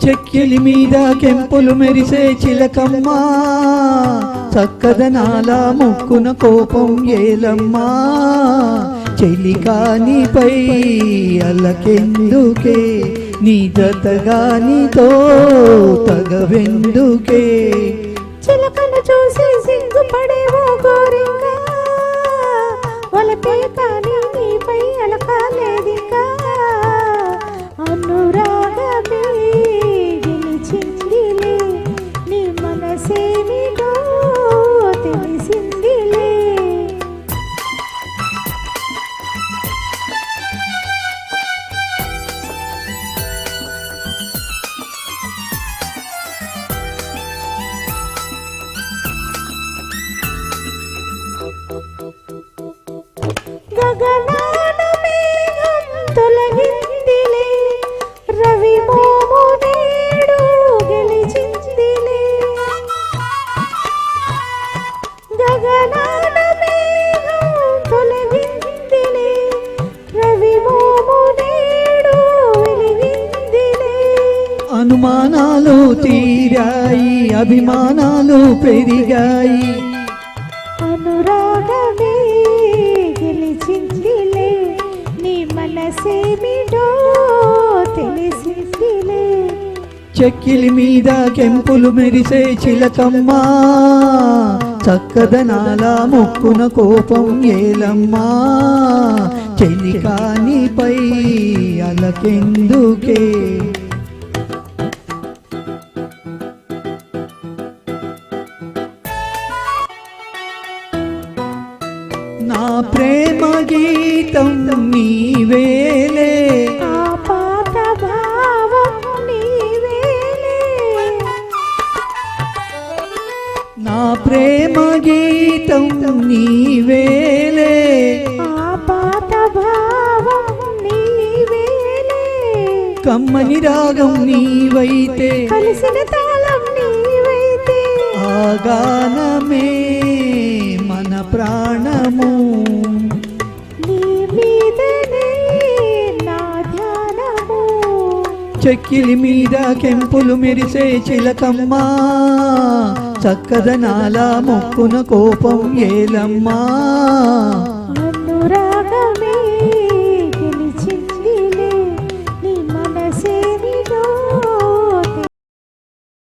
చెక్కిలి మీద కెంపులు మెరిసే చిలకమ్మా, చక్కదనాల ముక్కున కోపం ఏలమ్మా. చెలికానిపై అలకెందుకే, నీ జతగా నీతో తగవెందుకే. చిలకను చూసి సిగ్గుపడేవో గోరింకా, వలపే కానీ నీపై అలకాలేదికా. అనురాగమే గెలిచిందిలే, నీ మనసేమిటో తెలిసిందిలే. గగనాన మేఘం తొలగిందిలే, రవి మోము నేడు గెలిచిందిలే. గగనాన మేఘం తొలగిందిలే, రవి మోము నేడు వెలిగిందిలే. అనుమానాలు తీరాయి, అభిమానాలు పెరిగాయి. అనురాగమే గెలిచిందిలే, నీ మనసేమిటో తెలిసిందిలే. చెక్కిలి మీద కెంపులు మెరిసే చిలకమ్మా, చక్కదనాల ముక్కున కోపం ఏలమ్మా. చెలికానిపై అలకెందుకే. నా ప్రేమ గీతం నీవేలే, ఆ పాత భావం నీవేలే. నా ప్రేమ గీతం నీవేలే. ఆ పాత భావం నీవేలే. కమ్మని రాగం నీవైతే, కలిసిన తాళం నీవైతే. ఆ గానమే మన ప్రాణము. నీ మీదనే నా ధ్యానము. చెక్కిలి మీద కెంపులు మెరిసే చిలకమ్మా, చక్కదనాల ముక్కున కోపం ఏలమ్మా.